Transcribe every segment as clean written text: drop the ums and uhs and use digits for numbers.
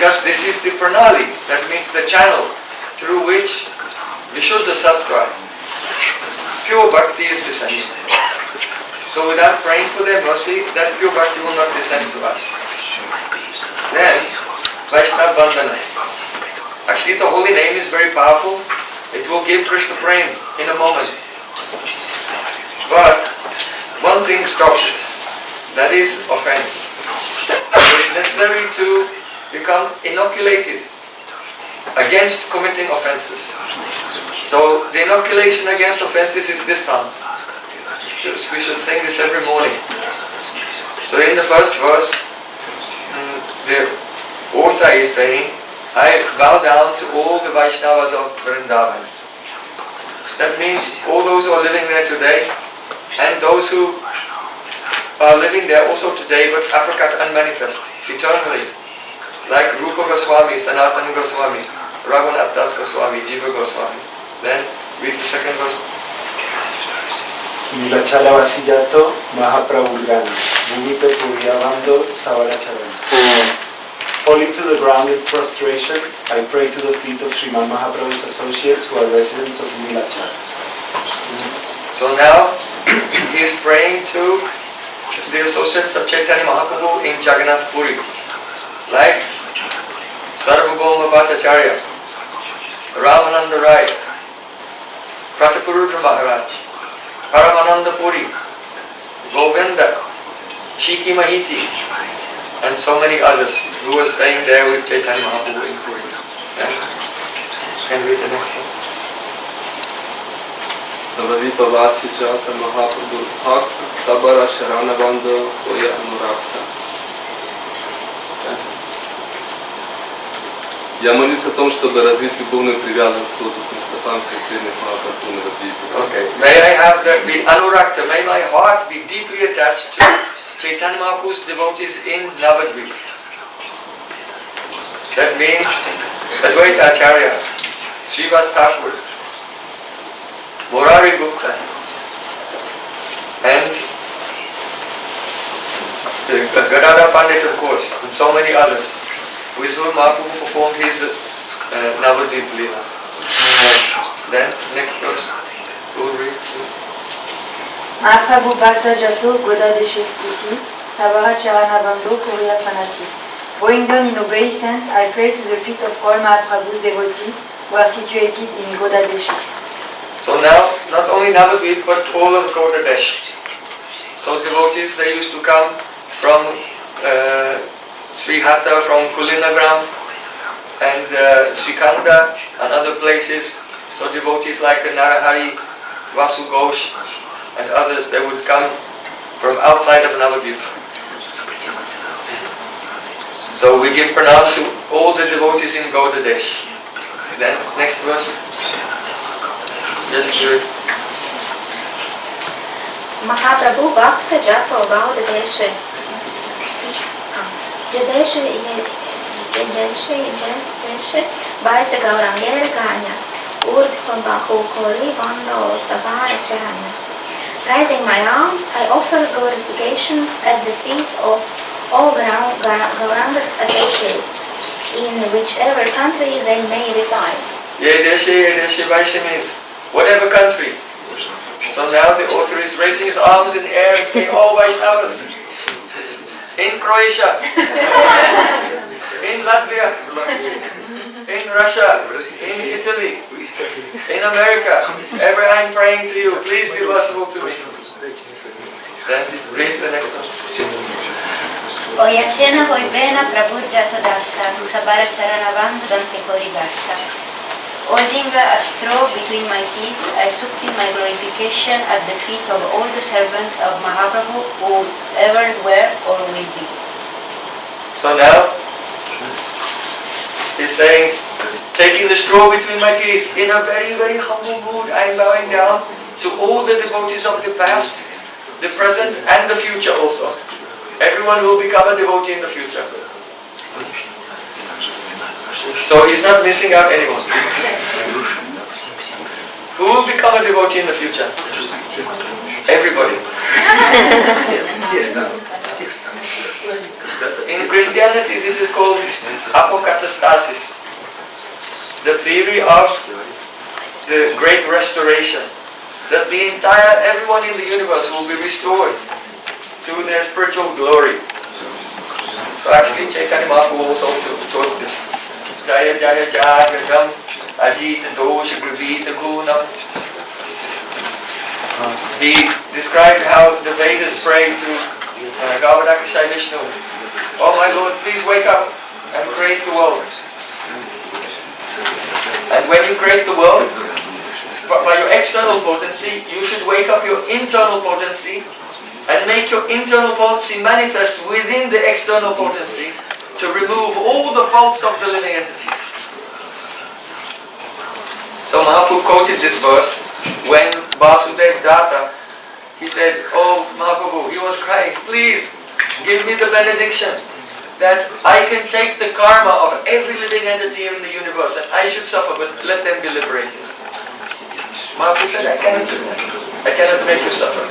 Because this is the pranali, that means the channel through which Vishuddha Sattva, pure bhakti is descending. So without praying for their mercy, that pure bhakti will not descend to us. Then, Vaisnava Vandana. Actually the holy name is very powerful. It will give Krishna Prem in a moment. But one thing stops it. That is offense. It's necessary to become inoculated against committing offenses. So the inoculation against offenses is this song. We should sing this every morning. So in the first verse, the author is saying, I bow down to all the Vaishnavas of Vrindavan. That means all those who are living there today and those who are living there also today but aprakat unmanifest, eternally. Like Rupa Goswami, Sanatana Goswami, Raghunath Das Goswami, Jiva Goswami. Then read the second verse. Nilachala Vasijato Mahaprabhu Gana Bhumita Puryavando Savaracharan. Falling to the ground in prostration, I pray to the feet of Sriman Mahaprabhu's associates who are residents of Nilachala. So now he is praying to the associates of Chaitanya Mahaprabhu in Jagannath Puri. Like Sarvabhauma Bhattacharya, Ramananda Rai, Pratapurudra Maharaj, Paramananda Puri, Govinda, Shiki Mahiti, and so many others who were staying there with Chaitanya Mahaprabhu in Puri. Can we read the next one? Navadipa Vasijata Mahaprabhu Bhakta Sabara Sharanavando Koya Anurakta. Я молюсь о том, чтобы развить любовную привязанность к лотосным стопам всех преданных Махапрабху Навадвипы. Okay. May I have the Anurakta, may my heart be deeply attached to Chaitanya Mahaprabhu's devotees in Navadvip. That means Advaita Acharya, Srivas Thakur, Murari Gupta, and Gadadhar Pandit, of course, and so many others, with whom Mahaprabhu performed his Navadvip Leela. Then, next verse, who will read? Mahaprabhu Bhakta Jato Goda Deshestiti Sabara Charana Bando Kuriya Sanati. Bowing down in obeisance, I pray to the feet of all Mahaprabhu's devotees who are situated in Goda Desha. So now, not only Navadvip, but all of Goda Desh. So devotees, they used to come from Srihata, from Kulinagram, and Srikanda, and other places. So devotees like Narahari, Vasu Ghosh, and others, they would come from outside of Navadvip. So we give pranam to all the devotees in Goda Desh. Then, next verse. Yes, do it. Mahaprabhu Bhakta Jato Gauda Deshe. Deshe Baisa Gaurangera Ganya. Urdhva Bahu Kori Vando Savara Chana. Raising my arms, I offer glorifications at the feet of all Gauranga's associates, in whichever country they may reside. Yedeshe Vaisha means whatever country. So now the author is raising his arms in the air and saying, all Vaishnavas. In Croatia, in Latvia, in Russia, in Italy, in America, ever I'm praying to you, please be merciful to me. Then read the next one. Oyachena Hoivena Prabhujata Dasa, Sabara Charanavand Dante Korigasa. Holding a straw between my teeth, I supplicate my glorification at the feet of all the servants of Mahaprabhu who ever were or will be. So now, he's saying, taking the straw between my teeth, in a very, very humble mood, I am bowing down to all the devotees of the past, the present, and the future also. Everyone who will become a devotee in the future. So he's not missing out anyone. Who will become a devotee in the future? Everybody. In Christianity, this is called apokatastasis, the theory of the great restoration, that everyone in the universe will be restored to their spiritual glory. So actually Chaitanya Mahaprabhu also taught this. Jaya Jaya Jaya Jam Ajita Dosha Gravita Gunam. He described how the Vedas pray to Gavadaka Shai Vishnu. Oh my Lord, please wake up and create the world. And when you create the world, by your external potency, you should wake up your internal potency and make your internal potency manifest within the external potency to remove all the faults of the living entities. So Mahaprabhu quoted this verse when Vasudev Datta, he said, oh Mahaprabhu, he was crying, please give me the benediction that I can take the karma of every living entity in the universe and I should suffer, but let them be liberated. Mahaprabhu said, I cannot do that. I cannot make you suffer.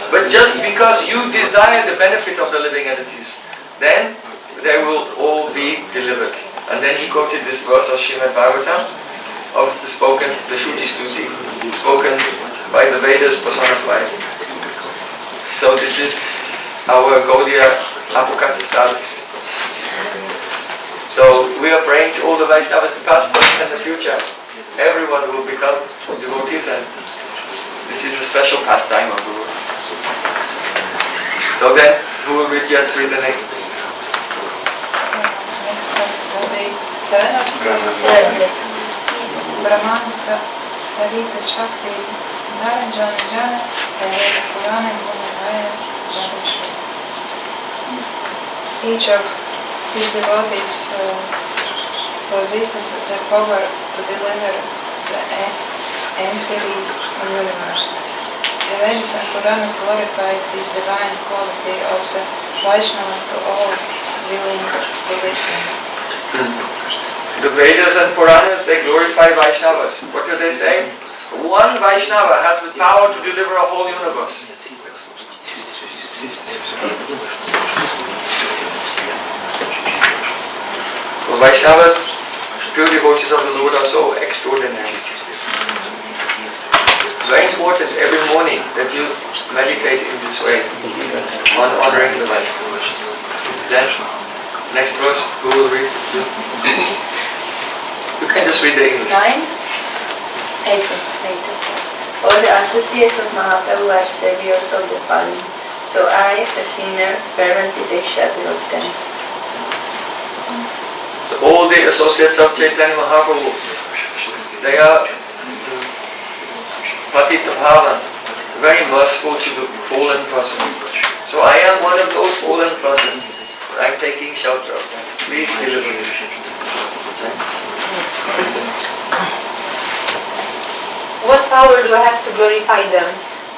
But just because you desire the benefit of the living entities, then they will all be delivered. And then he quoted this verse of Srimad Bhagavatam, of the Shruti Stuti, spoken by the Vedas personified. So this is our Gaudiya apokatastasis. So we are praying to all the Vaisnavas, the past, present and the future. Everyone will become devotees, and this is a special pastime of Guru. So then, who will just read the next verse? Brahmanta Sarita Shakti Naranjana Jana Veda Purana Gunavaya Janishu. Each of his devotees possesses the power to deliver the entity of the universe. The Vedas and Puranas glorified this divine quality of the Vaisnava to all willing to listen. The Vedas and Puranas, they glorify Vaishnavas. What do they say? One Vaishnava has the power to deliver a whole universe. So Vaishnavas, true devotees of the Lord, are so extraordinary. It's very important every morning that you meditate in this way, on honoring the Vaishnavas. Then, next verse, who will read? You can just read the English. 9. 8. All the associates of Mahaprabhu are saviors of the fallen, so I, a sinner, fervently take shelter of them. So all the associates of Chaitanya Mahaprabhu, they are Patita Bhavan, very merciful to the fallen persons. So I am one of those fallen persons. I'm taking shelter of them. Please deliver me. What power do I have to glorify them?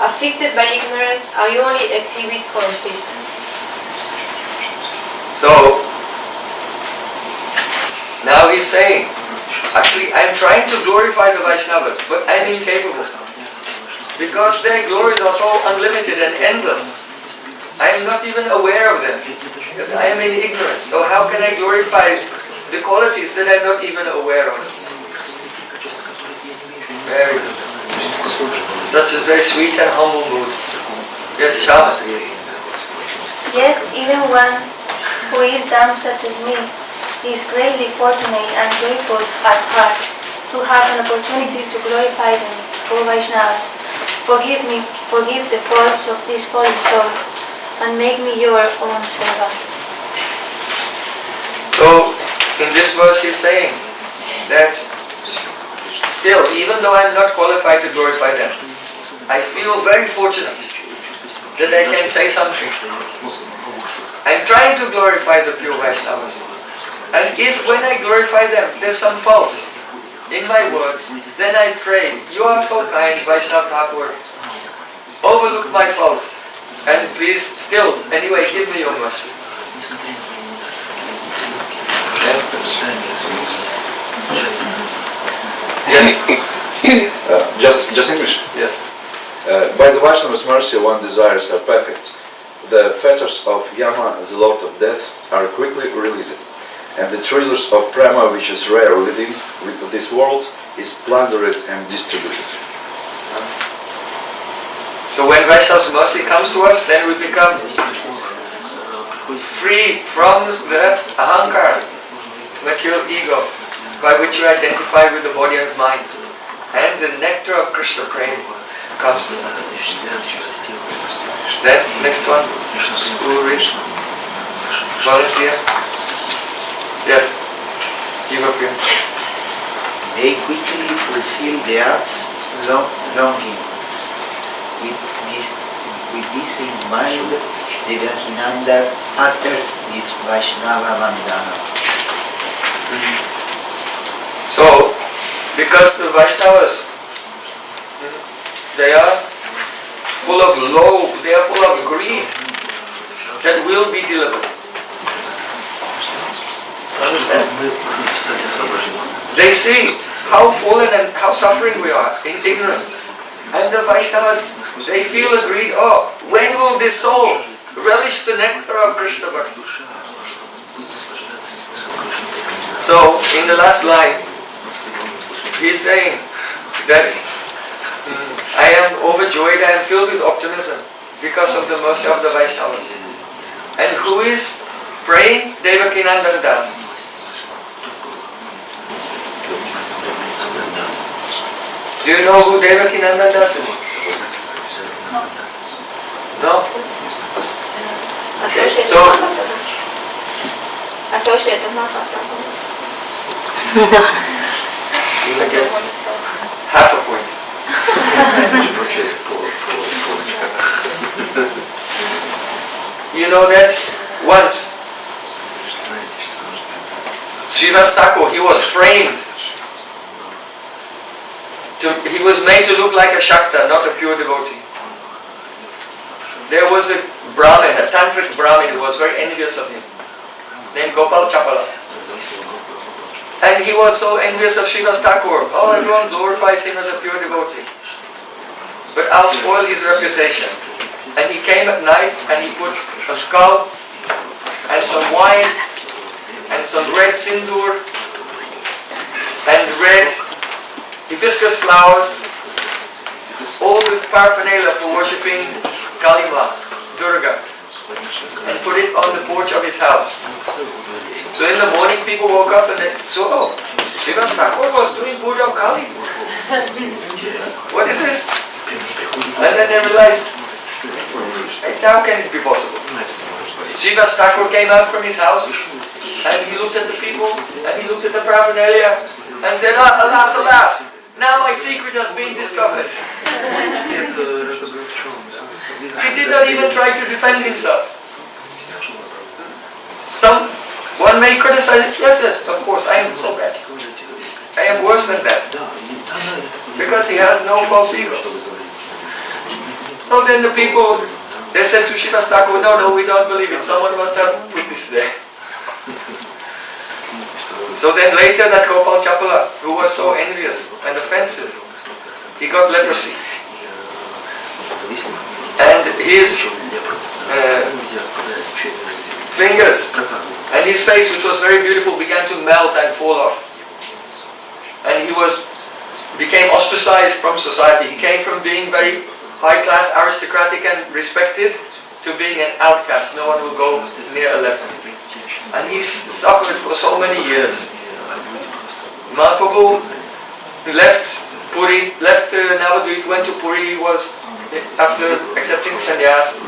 Afflicted by ignorance, I only exhibit conceit. So, now he's saying, actually I'm trying to glorify the Vaishnavas, but I'm incapable. Because their glories are so unlimited and endless. I am not even aware of them. Because I am in ignorance. So how can I glorify the qualities that I'm not even aware of? Very good. Such a very sweet and humble mood. Yes, Shama. Yet even one who is dumb such as me is greatly fortunate and joyful at heart to have an opportunity to glorify them, O Vaishnava. Forgive the faults of this fallen soul, and make me your own servant. So, in this verse he's saying that still, even though I'm not qualified to glorify them, I feel very fortunate that I can say something. I'm trying to glorify the pure Vaishnavas. And if when I glorify them, there's some faults in my words, then I pray, you are so kind, Vaishnava Thakur, overlook my faults, and please still, anyway, give me your mercy. Yes? Just English. Yes. By the Vaishnava's mercy, one desires are perfect. The fetters of Yama, the Lord of Death, are quickly released, and the treasures of Prema, which is rare living with this world, is plundered and distributed. So when Vaishnava's mercy comes to us, then we become free from the ahankar, material ego, by which we identify with the body and mind. And the nectar of Krishna Prem comes to us. Then, next one. Who will read? Volunteer? Yes. Jiva Prem. They quickly fulfill the art's longings. With this in mind, Devakinanda utters this Vaisnava Vandana. So, because the Vaishnavas, they are full of lobe, they are full of greed, that will be delivered. Understand? They see how fallen and how suffering we are in ignorance. And the Vaishnavas, they feel a greed, oh, when will this soul relish the nectar of Krishna Bhakti? So, in the last line, he is saying that I am overjoyed, I am filled with optimism because of the mercy of the Vaishnavas. And who is praying? Devakinanda Das. Do you know who Devakinanda Das is? No? Okay, so Associate of Mahaprabhu. again, half a point. You know that once Srivas Thakur, he was framed. He was made to look like a Shakta, not a pure devotee. There was a Brahmin, a tantric Brahmin, who was very envious of him, named Gopal Chapala. And he was so envious of Srivas Thakur. Oh, everyone glorifies him as a pure devotee. But I'll spoil his reputation. And he came at night and he put a skull and some wine and some red sindoor and red hibiscus flowers, all the paraphernalia for worshipping Kalima, Durga, and put it on the porch of his house. So in the morning people woke up and they saw, oh, Srivas Thakur was doing puja of Kali. What is this? And then they realized, how can it be possible? Srivas Thakur came out from his house and he looked at the people and he looked at the paraphernalia and said, alas, alas, now my secret has been discovered. He did not even try to defend himself. One may criticize it, yes, of course, I am so bad. I am worse than that. Because he has no false ego. So then the people, they said to Srivas Thakur, no, we don't believe it. Someone must have put this there. So then later that Gopal Chapala, who was so envious and offensive, he got leprosy. And his fingers and his face, which was very beautiful, began to melt and fall off. And he became ostracized from society. He came from being very high class, aristocratic and respected to being an outcast. No one will go near a leper. And he suffered for so many years. Mahaprabhu left Puri, left Navadvip, went to Puri. He was, after accepting sannyas,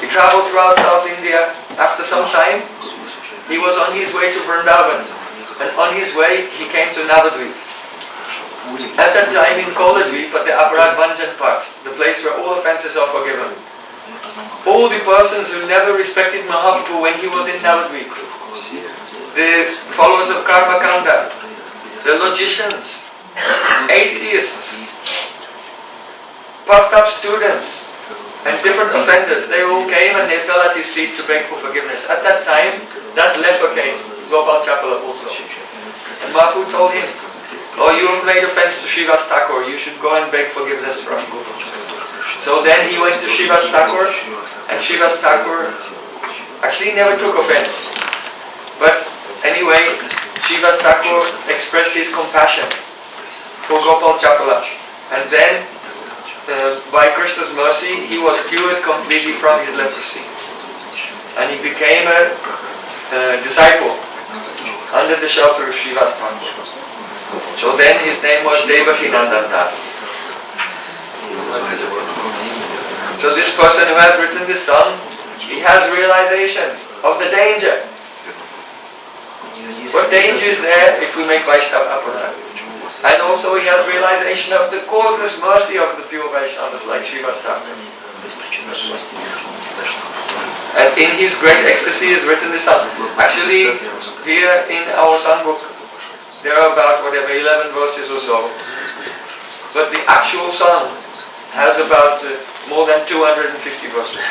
he traveled throughout South India. After some time, he was on his way to Vrindavan. And on his way, he came to Navadvip. At that time in Koladvip, at the Aparad Bhajan part, the place where all offences are forgiven, all the persons who never respected Mahaprabhu when he was in Navadvip, the followers of Karma Kanda, the logicians, atheists, puffed up students, and different offenders, they all came and they fell at his feet to beg for forgiveness. At that time, that leper came, Gopal Chapala also. And Mahaprabhu told him, oh, you have made offense to Srivas Thakur, you should go and beg forgiveness from him. So then he went to Srivas Thakur, and Srivas Thakur actually never took offense. But anyway, Srivas Thakur expressed his compassion for Gopal Chapala. And then, by Krishna's mercy, he was cured completely from his leprosy. And he became a disciple under the shelter of Srivas Thakur. So then his name was Devaki Nandan Das. So this person who has written this song, he has realization of the danger. What danger is there if we make Vaishnava apparat? And also he has realization of the causeless mercy of the pure Vaishnavas like Srivas Thakur. And in his great ecstasy is written this song. Actually, here in our songbook, there are about 11 verses or so. But the actual song has about more than 250 verses.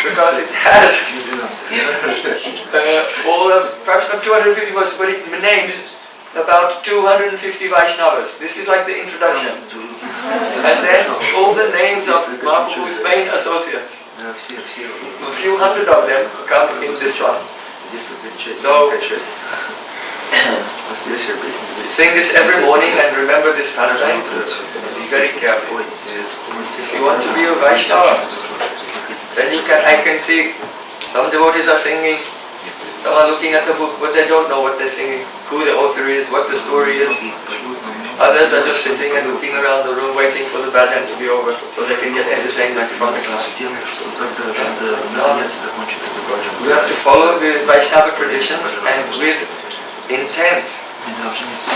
Because it has perhaps not 250 verses, but it names about 250 Vaishnavas. This is like the introduction. And then all the names of Mahaprabhu's main associates. A few hundred of them come in this song. So, sing this every morning and remember this pastime. Be very careful. If you want to be a Vaishnava, then I can see some devotees are singing, some are looking at the book, but they don't know what they're singing, who the author is, what the story is. Others are just sitting and looking around the room waiting for the bhajan to be over so they can get entertainment from the class. We have to follow the Vaishnava traditions and with intent,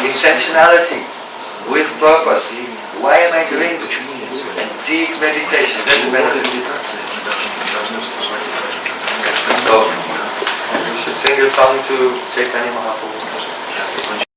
intentionality, with purpose. Why am I doing this? And deep meditation, then the benefit. So, we should sing a song to Chaitanya Mahaprabhu.